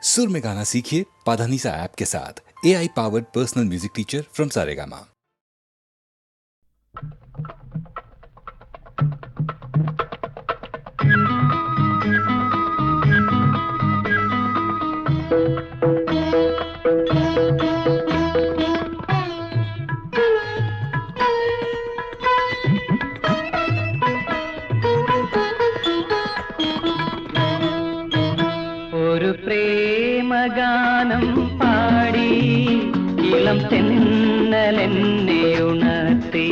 सुर में गाना सीखिए पाधानीसा ऐप के साथ। AI powered personal music teacher from Saregama. ഒരു പ്രേമഗാനം പാടി ഇളം തെന്നലെന്നെ ഉണർത്തി.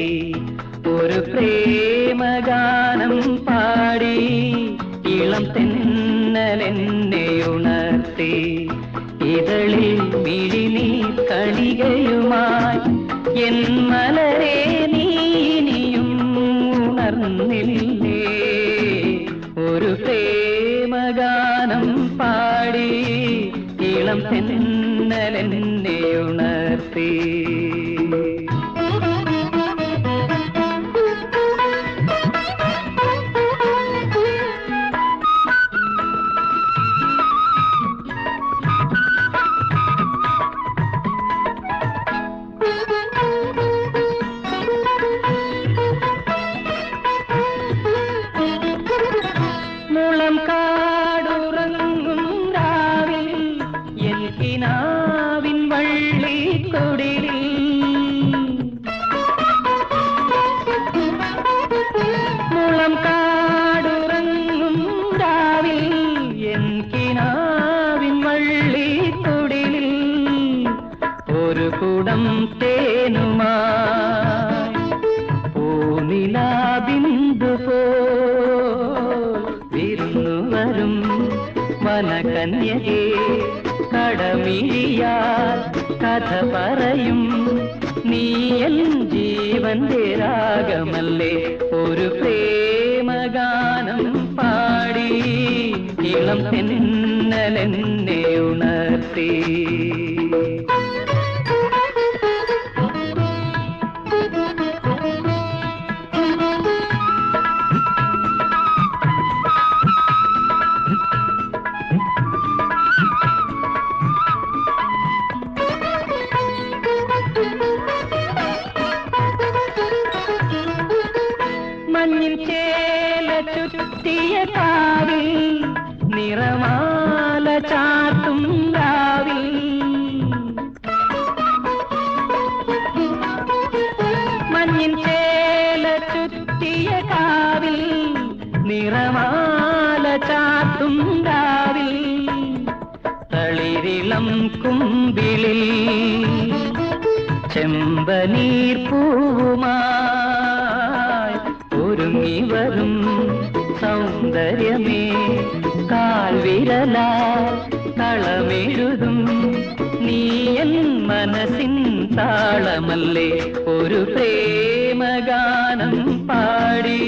ഒരു പ്രേമഗാനം പാടി ഇളം തെന്നലെന്നെ ഉണർത്തി. ഇതളിൽ മിഴിനീർ കളികയുമായി എൻ മലരെ നീനിയും ഉണർന്നില്ലേ. ഒരു പ്രേമഗാനം പാടി ഇളം തെന്നലെന്നെ ഉണർത്തി. മുളം കാടുറങ്ങും രാവിൽ എൻ കിനാവിൻ വള്ളിക്കൊടിലിൽ മുളം കാടുറങ്ങും രാവിൽ എൻ കിനാവിൻ വള്ളിക്കൊടിലിൽ ഒരു കുടം തേനുമായി പൂനിലാബിന്ദു വരും വനകന്യകേ കടമിഴിയാൽ കഥ പറയും. നീ എൻ ജീവന്റെ രാഗമല്ലേ. ഒരു പ്രേമഗാനം പാടി ഇളം തെന്നലെന്നെ ഉണർത്തി. മഞ്ഞിൻ ചേല ചുറ്റിയ കാവിൽ നിറമാല ചാർത്തും രാവിൽ മഞ്ഞിൻ ചേല ചുറ്റിയ കാവിൽ നിറമാല ചാർത്തും രാവിൽ തളിരിളം കുമ്പിളിൽ ചെമ്പനീർ പൂവുമായി ഒരുങ്ങി വരും സൗന്ദര്യമേ. കാൽവിരലാൽ കളമെഴുതും നീ എൻ മനസ്സിൻ താളമല്ലേ. ഒരു പ്രേമഗാനം പാടി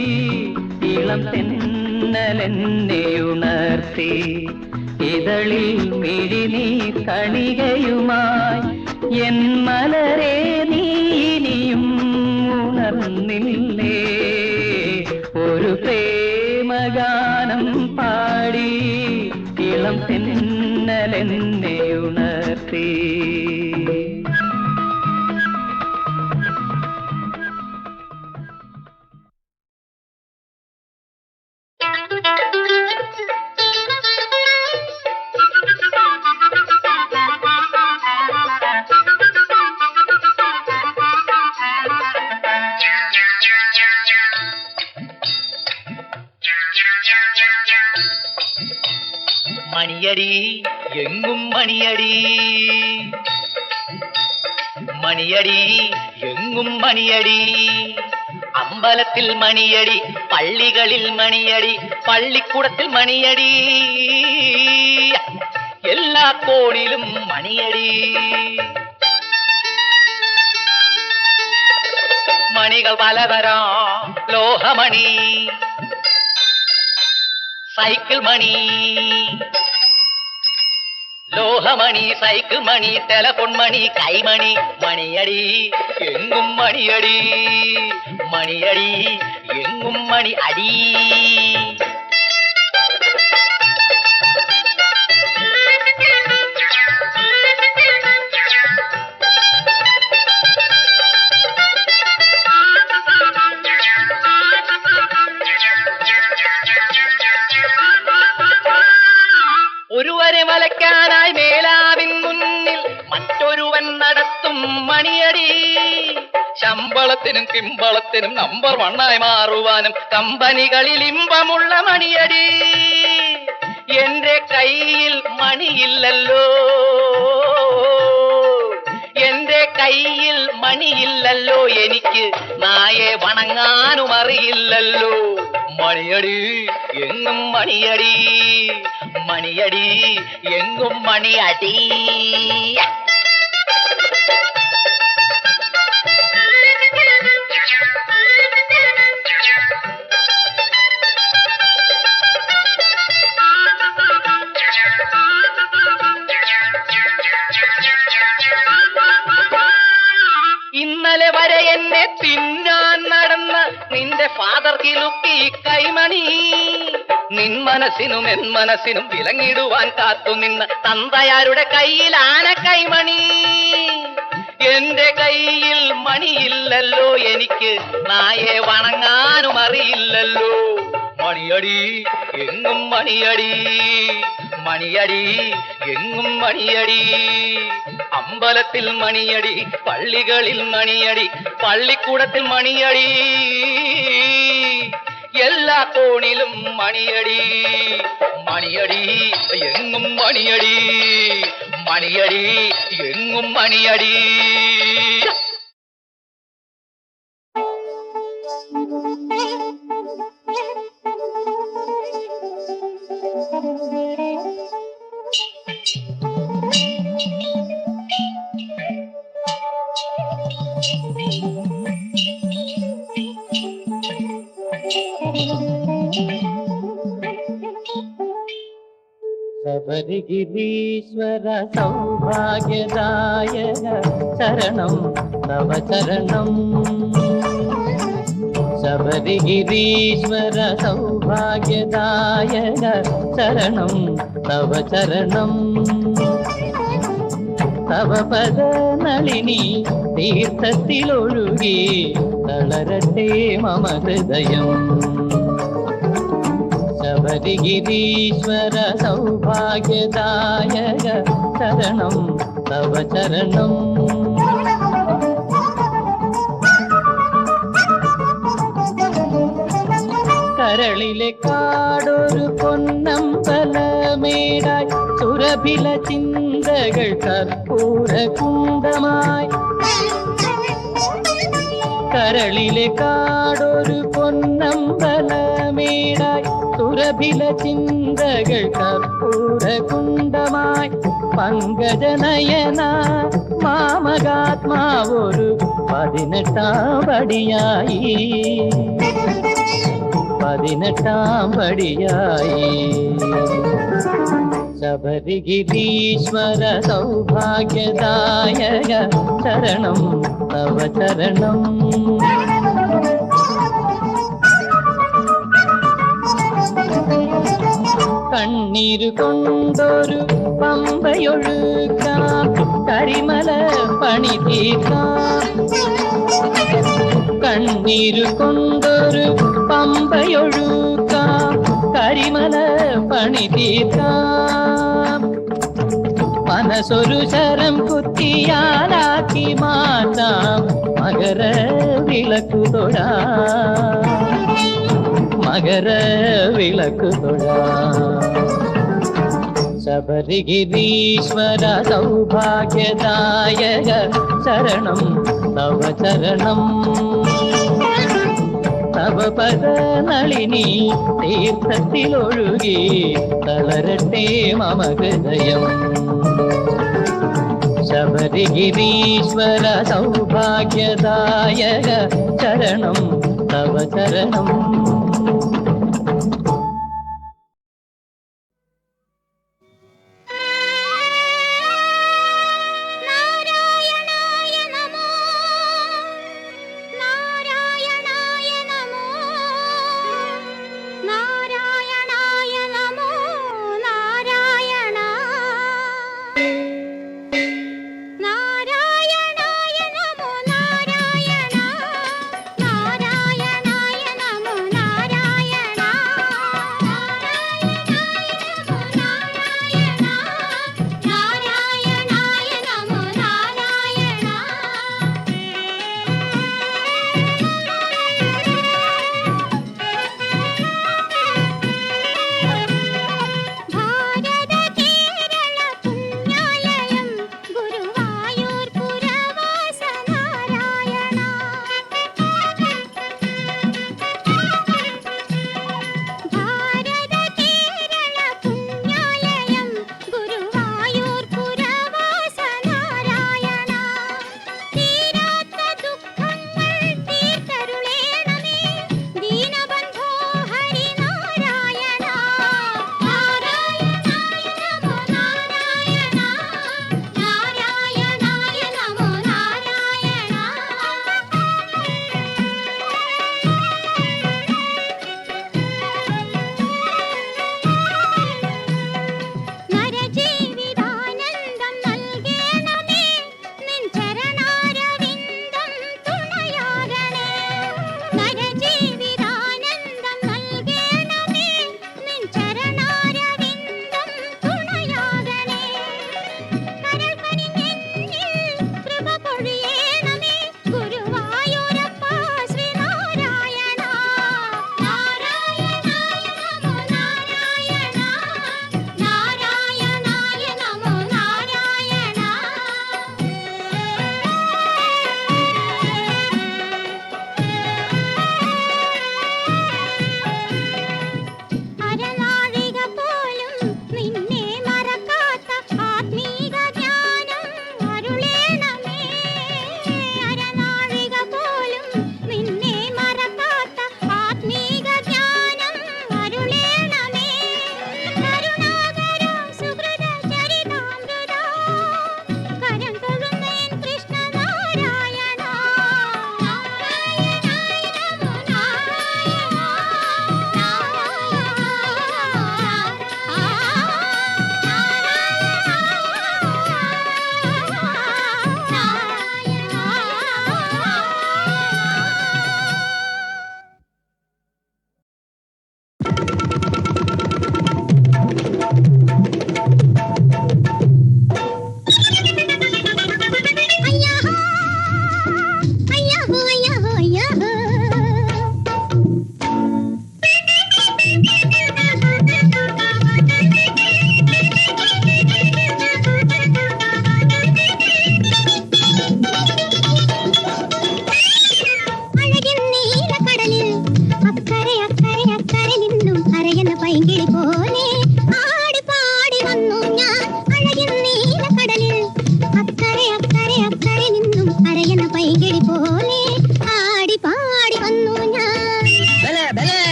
ഇളം തെന്നലെന്നെ ഉണർത്തി. ഇതളിൽ മിഴിനീർ കണികയുമായി എൻ മലരെ നീനിയും ഉണർന്നില്ലേ. ഒരു പ്രേമഗാനം പാടി ഇളം തെന്നലെന്നെ ഉണർത്തി. മണിയടി എങ്ങും മണിയടി, മണിയടി എങ്ങും മണിയടി. അമ്പലത്തിൽ മണിയടി, പള്ളികളിൽ മണിയടി, പള്ളിക്കൂടത്തിൽ മണിയടി, എല്ലാ കോണിലും മണിയടി. മണികൾ പലതരം, ലോഹമണി, സൈക്കിൾ മണി, ലോഹമണി, സൈക്കിൾ മണി, ടെലഫോൺ മണി, കൈമണി. മണിയടി എങ്ങും മണിയടി, മണിയടി എങ്ങും മണി അടി. മറ്റുള്ളവരെ വലയ്ക്കാനായി മേലാവിൻ മുന്നിൽ മറ്റൊരുവൻ നടത്തും മണിയടി. ശമ്പളത്തിനും കിമ്പളത്തിനും നമ്പർ 1 മാറുവാനും കമ്പനികളിൽ ഇമ്പമുള്ള മണിയടി. എന്റെ കയ്യിൽ മണിയില്ലല്ലോ, എന്റെ കയ്യിൽ മണിയില്ലല്ലോ, എനിക്ക് നായെ വണങ്ങാനും അറിയില്ലല്ലോ. മണിയടി എങ്ങും മണിയടി, മണിയടി എങ്ങും മണിയടി. ഇന്നലെ വരെ എന്നെ തിന്നാൻ നടന്ന നിന്റെ ഫാദർ കിലുക്കി കൈമണി. നിൻ മനസ്സിനും എൻ മനസ്സിനും വിലങ്ങിടുവാൻ കാത്തുനിന്ന തന്തയാരുടെ കയ്യിൽ ആന കൈമണി. എന്റെ കയ്യിൽ മണിയില്ലല്ലോ, എനിക്ക് നായെ വണങ്ങാനും അറിയില്ലല്ലോ. മണിയടി എങ്ങും മണിയടി, മണിയടി എങ്ങും മണിയടി. അമ്പലത്തിൽ മണിയടി, പള്ളികളിൽ മണിയടി, പള്ളിക്കൂടത്തിൽ മണിയടി, എല്ലാ കോണിലും മണിയടി. മണിയടി എങ്ങും മണിയടി, മണിയടി എങ്ങും മണിയടി. ശബരിഗിരീശ്വര സൗഭാഗ്യദായക ശരണം തവ ചരണം. ശബരിഗിരീശ്വര സൗഭാഗ്യദായക ശരണം തവ ചരണം. തവ പദ നളിനി തീർത്ഥത്തിലൊഴുകി തളരട്ടെ മമ ഹൃദയം. ശബരിഗിരീശ്വര സൗഭാഗ്യദായക ശരണം തവ ചരണം. കരളിലെ കാടൊരു പൊന്നമ്പലമേടായി സുരഭില ചിന്തകൾ കർപ്പൂര കുണ്ടമായി. കരളിലെ കാടൊരു പൊന്നമ്പലമേടായി സുരഭില ചിന്തകൾ കർപ്പൂര കുണ്ടമായി. പങ്കജനയന മാമകാത്മാവൊരു 18 പടിയായി, 18 പടിയായി. ശബരിഗിരീശ്വര സൗഭാഗ്യദായക ശരണം തവ ചരണം. കണ്ണീരു കൊണ്ടൊരു പമ്പയൊഴുക്കാം, കരിമല പണി തീർക്കാം. കണ്ണീരു കൊണ്ടൊരു പമ്പയൊഴുക്കാം, കരിമല പണി തീർക്കാം. മനസ്സൊരു ശരം കുത്തിയാലാക്കി മാറ്റാം, മകര വിളക്കു തൊഴാം, മകര വിളക്കു തൊഴാം. ശബരിഗിരീശ്വര സൗഭാഗ്യദായക ശരണം തവ ചരണം. തവ പദ നളിനി തീർത്ഥത്തിലൊഴുകി തളരട്ടെ മമ ഹൃദയം. ശബരിഗിരീശ്വര സൗഭാഗ്യദായക ശരണം തവ ചരണം. നാരായണായ നമോ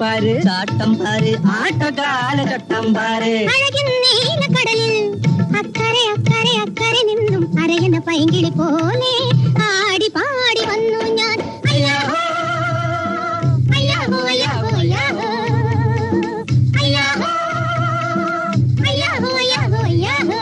பாரு சாட்டம் பாரு ஆட்டக்கால சட்டம் பாரு அழகின் நீல கடலில் அக்கறை அக்கறை அக்கறை നിന്നും അരയന പൈങ്കിളി പോലെ ആടി പാടി വന്നു ഞാൻ അയ്യാഹോ അയ്യാഹോ അയ്യാഹോ അയ്യാഹോ അയ്യാഹോ അയ്യാഹോ അയ്യാഹോ അയ്യാഹോ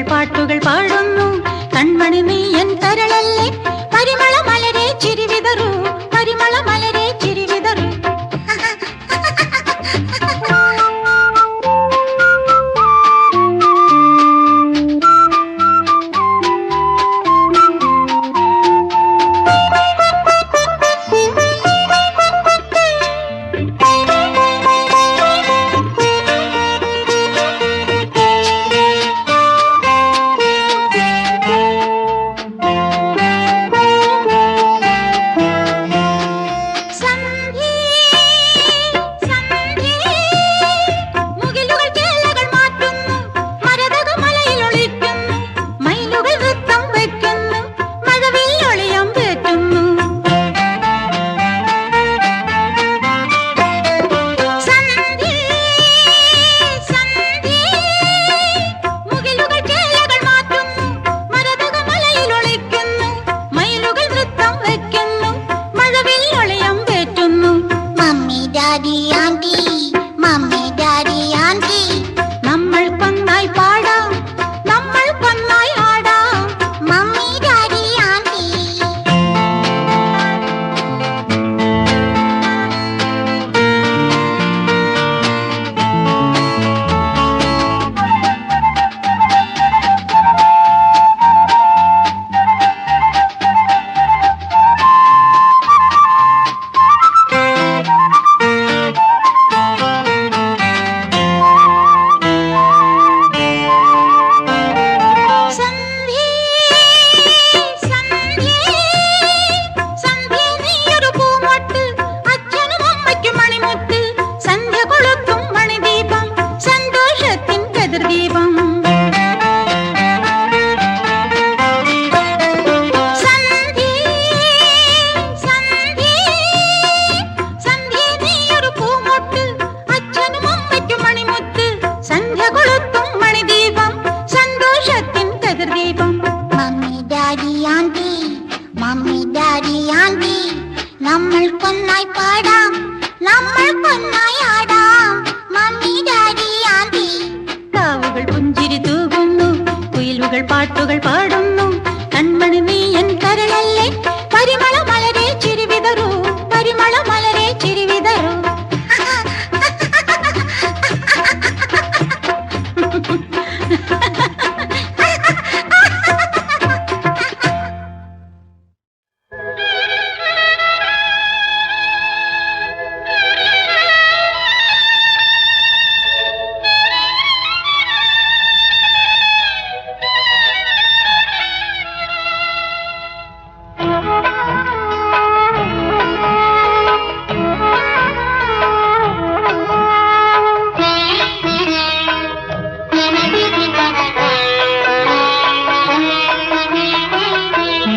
പാട്ടുകൾ പാടുന്നു കൺമണി നീ എൻ കരളല്ലേ പരിമള മലരെ ചിരിവിതറൂ പരിമള മലരെ ചിരിവിതറൂ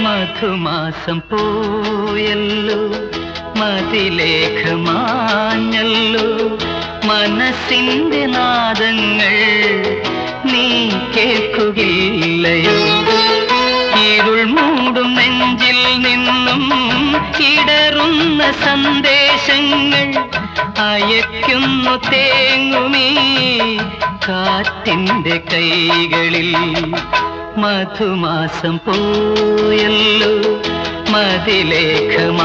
മധുമാസം പോയല്ലോ മതിലേഖമാഞ്ഞല്ലോ മനസ്സിന്റെ നാദങ്ങൾ നീ കേൾക്കുകയില്ലയോ ഇരുൾ മൂടും നെഞ്ചിൽ നിന്നും ഇടറുന്ന സന്ദേശങ്ങൾ അയക്കുന്നു തേങ്ങുമീ കാറ്റിന്റെ കൈകളിൽ മധുമാസം പോയല്ലോ മതിലേഖമാഞ്ഞല്ലോ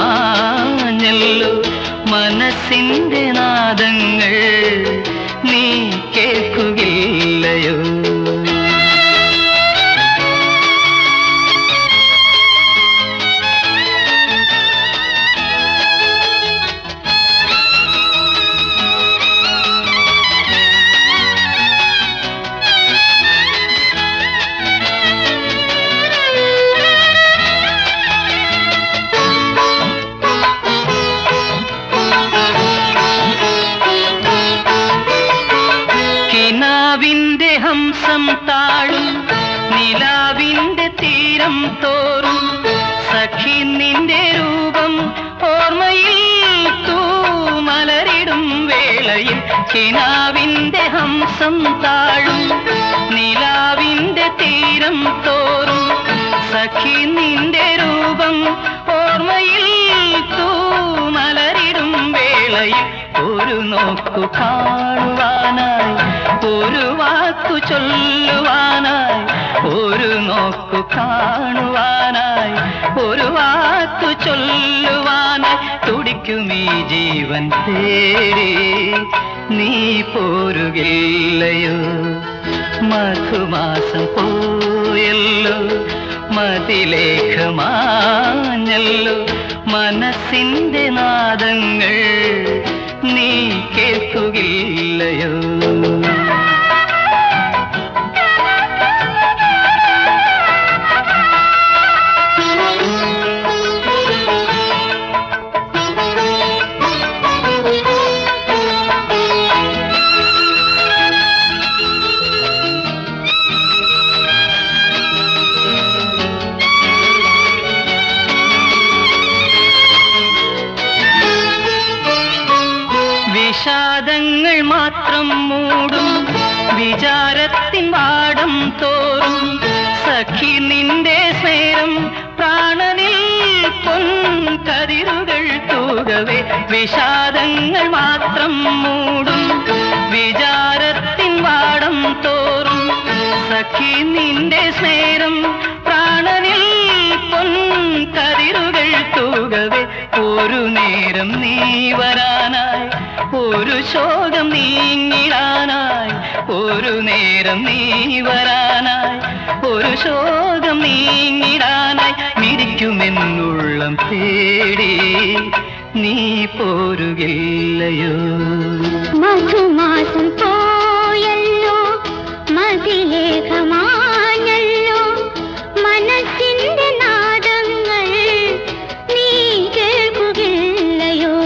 മനസ്സിന്റെ നാദങ്ങൾ നീ കേൾക്കുകയില്ലയോ? കിനാവിന്റെ ഹംസം താഴും നിലാവിന്റെ തീരം തോറും സഖി നിന്റെ രൂപം ഓർമ്മയിൽ തൂമലരിടും വേളയിൽ. കിനാവിന്റെ ഹംസം താഴും നിലാവിന്റെ തീരം തോറും സഖി നിന്റെ രൂപം ഓർമ്മയിൽ തൂമലരിടും വേളയിൽ. ഒരു നോക്കു കാണുവാനായി, ഒരു വാക്കു ചൊല്ലുവാനായി, ഒരു നോക്കു കാണുവാനായി, ഒരു വാക്കു ചൊല്ലുവാനായി തുടിക്കുമീ ജീവൻ തേടി നീ പോരുകയില്ലയോ? മധുമാസം പോയല്ലോ മതിലേഖമാഞ്ഞല്ലോ മനസ്സിന്റെ നാദങ്ങൾ നീ കേൾക്കുകയില്ലയോ? വിഷാദങ്ങൾ മാത്രം മൂടും വിചാരത്തിൻ വാടം തോറും സഖി നിന്റെ സ്നേഹം പ്രാണനിൽ പൊൻകതിരുകൾ തൂകവേ. വിഷാദങ്ങൾ മാത്രം മൂടും വിചാരത്തിൻ വാടം തോറും സഖി നിന്റെ സ്നേഹം പ്രാണനിൽ പൊൻകതിരുകൾ തൂകവേ. ഒരു നേരം നീ വരാനായി, ഒരു ശോകം നീങ്ങിടാനായി, ഒരു നേരം നീ വരാനായി, ഒരു ശോകം നീങ്ങിടാനായി മിരിക്കുമെന്നുള്ളം തേടി നീ പോരുകയില്ലയോ? മധുമാസം പോയല്ലോ മതിലേഖമാഞ്ഞല്ലോ മനസ്സിന്റെ നാദങ്ങൾ നീ കേൾക്കുകയില്ലയോ?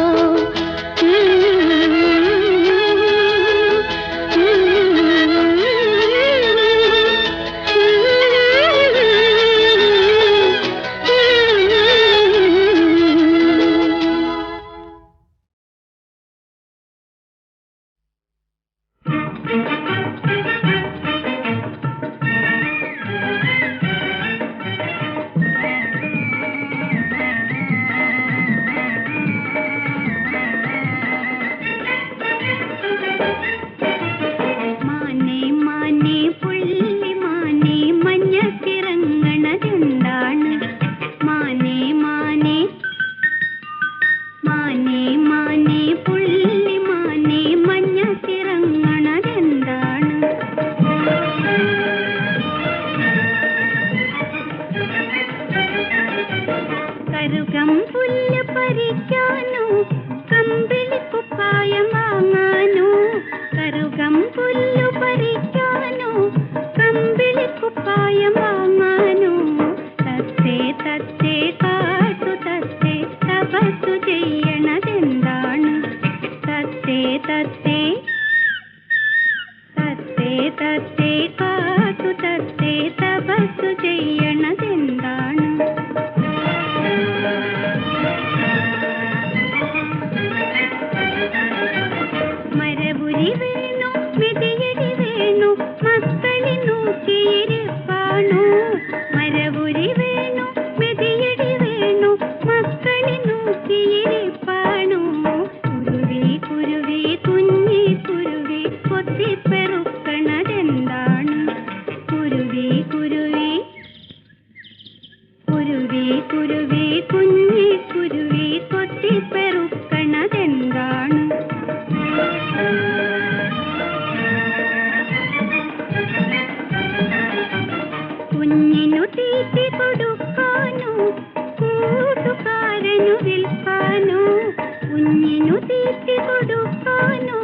തീറ്റി കൊടുക്കാനോ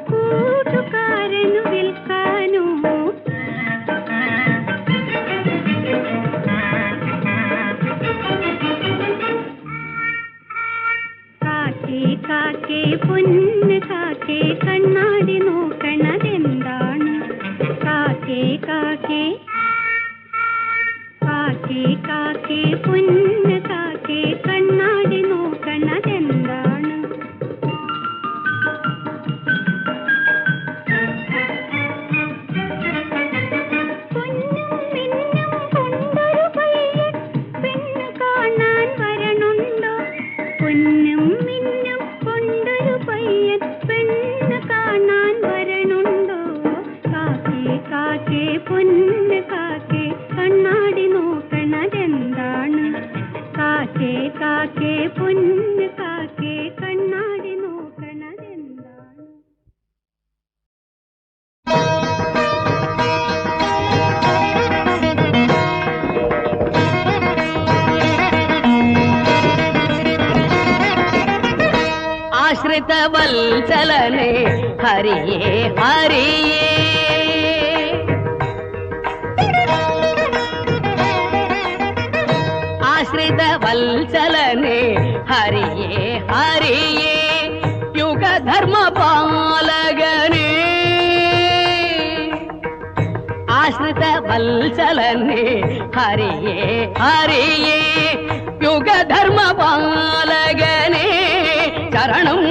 കൂട്ടുകാരനു വിൽക്കാനോ കാക്കേ കാക്കേ പൊന്ന് കാക്കേ കണ്ണാടി നോക്കണതെന്താണ് കാക്കേ കാക്കേ കാക്കേ കാക്കേ പൊന്ന് കാക്കേ കണ്ണാടി നോക്കണതെന്താണ് പൊന്നും മിന്നും കൊണ്ടൊരു പയ്യൻ പെണ്ണ് കാണാൻ വരണുണ്ടോ പൊന്നും മിന്നും കൊണ്ടൊരു പയ്യൻ പെണ്ണ് കാണാൻ വരണുണ്ടോ കാക്കേ കാക്കേ പൊന്ന് കാക്കേ കണ്ണാടി നോക്കണതെന്താണ് കാക്കേ കാക്കേ പൊന്ന് കാക്കേ കണ്ണാടി നോക്കണതെന്താണ് ആശ്രിത വത്സലനെ ഹരിയേ ഹരിയേ ആശ്രിത വത്സലനെ ഹരിയേ ഹരിയേ യുഗധർമ്മ പാലകനേ ആശ്രിത വത്സലനെ ഹരിയേ ഹരിയേ യുഗധർമ്മ പാലകനേ ശരണം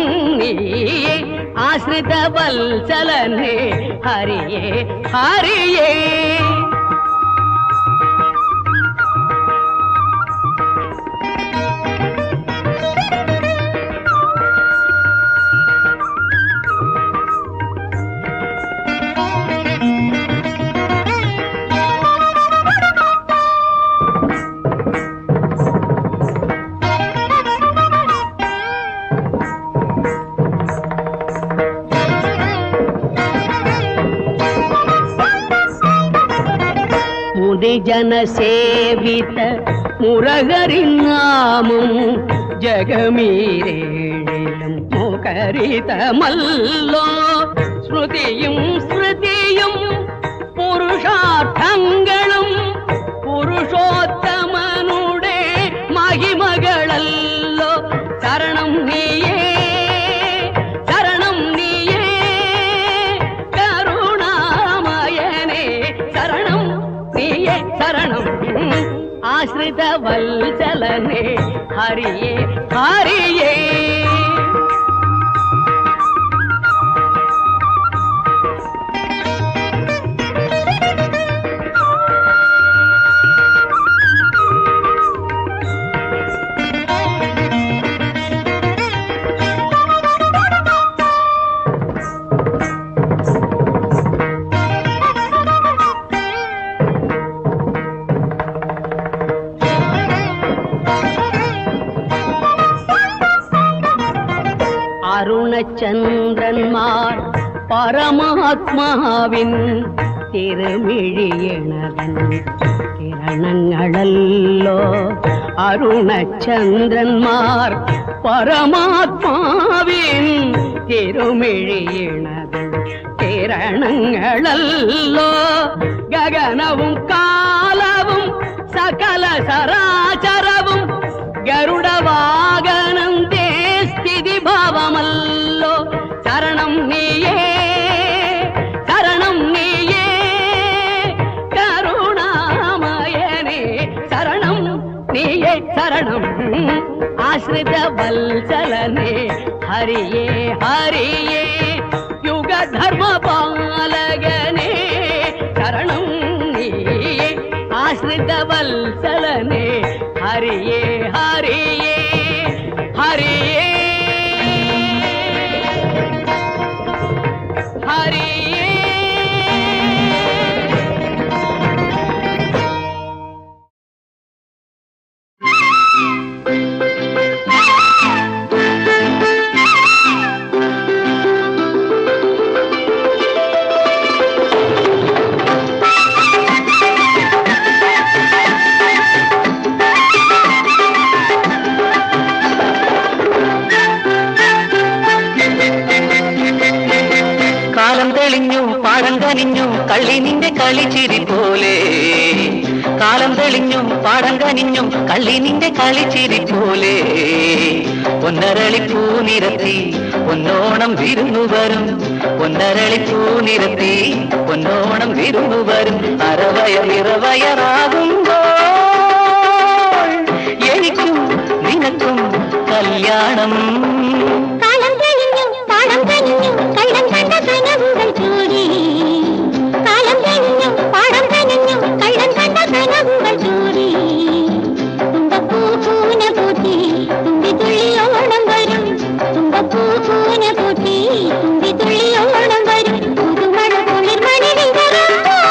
നീയേ ആശ്രിത വത്സലനെ ഹരിയേ ഹരിയേ ജനസേവിത മുരഹരിനാമം ജഗമീരേഴിലും മുഖരിതമല്ലോ സ്മൃതിയും സ്മൃതിയും പുരുഷാർത്ഥങ്ങളും പുരുഷോത്തമനുടെ മഹിമകളല്ലോ ശരണം നീയേ ശരണം നീയേ കരുണാമയനേ ശരണം നീയേ ശരണം ആശ്രിത വത്സലനേ ഹരിയേ ഹരിയേ അരുണചന്ദ്രന്മാർ പരമാത്മാവിൻ തിരുമിഴിയണവൻ കിരണങ്ങളല്ലോ അരുണചന്ദ്രന്മാർ പരമാത്മാവിൻ തിരുമിഴിയണവൻ കിരണങ്ങളല്ലോ ഗഗനവും കാലവും സകല സരാചരവും ഗരുഡവാഗനം സ്ഥിതി ഭാവമല്ലോ ശരണം നീയേ ശരണം നീയേ കരുണാമയനേ ശരണം നീയേ ശരണം ആശ്രിത വത്സലനേ ഹരിയേ ഹരിയേ യുഗധർമ്മ പാലകനേ ശരണം നീയേ ആശ്രിത വത്സലനേ ഹരിയേ ഹരിയേ ഹരിയേ ഹരിയേ പാടം കനിഞ്ഞു കള്ളി നിന്റെ കളിച്ചിരി പോലെ കാലം തെളിഞ്ഞു പാടം കനിഞ്ഞു കള്ളി നിന്റെ കളിച്ചിരി പോലെ പൊന്നരളിപ്പൂ നിരത്തി പൊന്നോണം വിരുന്നു വരും പൊന്നരളിപ്പൂ നിരത്തി പൊന്നോണം വിരുന്നു വരും അരവയറാകുമ്പോൾ എനിക്കും നിനക്കും കല്യാണം കാലം കഴിഞ്ഞു പാടം കഴിഞ്ഞു കള്ളം കണ്ട കനവുകൾ ചൂടി കാലം കഴിഞ്ഞു പാടം കഴിഞ്ഞു കള്ളം കണ്ട കനവുകൾ ചൂടി തുമ്പപ്പൂന പൂട്ടി തുമ്പി തുള്ളിയോണം വരും തുമ്പപ്പൂന പൂട്ടി തുമ്പി തുള്ളിയോണം വരും പുതുമഴ കുളിർമണി വിതറുമ്പോൾ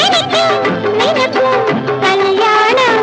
എനിക്കും നിനക്കും കല്യാണം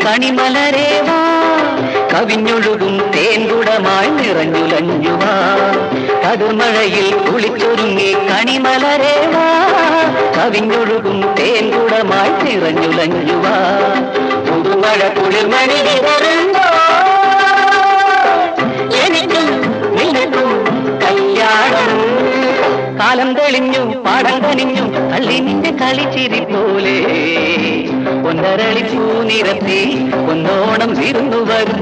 കണിമലരേവാ കവിഞ്ഞൊഴുകും തേൻകുടമായി നിറഞ്ഞുലഞ്ഞുവാ കതിർമഴയിൽ കുളിച്ചൊരുങ്ങി കണിമലരേവാ കവിഞ്ഞൊഴുകും തേൻകുടമായി നിറഞ്ഞുലഞ്ഞുവാ പുതുമഴ കുളിർമണി വിതറുമ്പോൾ എനിക്കും നിനക്കും കല്യാണം കാലം തെളിഞ്ഞു പാടം കനിഞ്ഞു കള്ളി നിന്റെ കളിച്ചിരി പോലെ പൊന്നരളിപ്പൂ നിരത്തി പൊന്നോണം വിരുന്നു വരും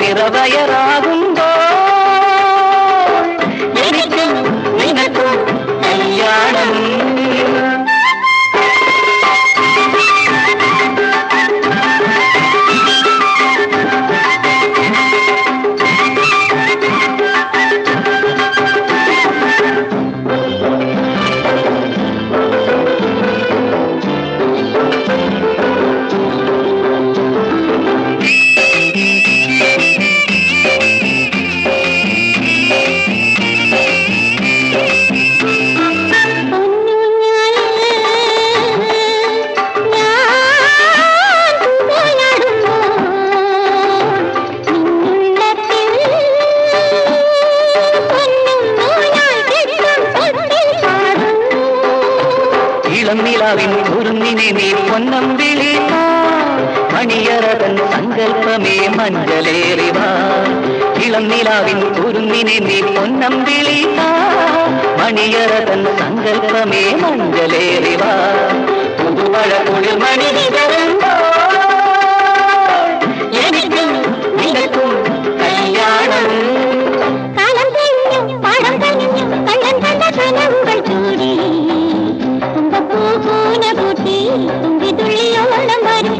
നിറവയറാകുമ്പോൾ എനിക്കും നിനക്കും കല്യാണം നിലാവിൻ കുറുന്നിനെ നീ പൊന്നം വിളിവാ മണിയറവൻ സങ്കൽപ്പമേ മഞ്ചലേറിവാ ഇളം നിലാവിൻ കുറുന്നിനെ നീ പൊന്നം വിളിവാ മണിയറവൻ സങ്കൽപ്പമേ മഞ്ചലേറിവാ പുതുമഴ കുളിർമണി വിതറുമ്പോൾ എനിക്കും നിനക്കും കല്യാണം കാലം കഴിഞ്ഞു പാടം കഴിഞ്ഞു കള്ളം കണ്ട കനവുകൾ ചൂടി തുമ്പപ്പൂന പൂട്ടി തുമ്പി തുള്ളിയോളം വരും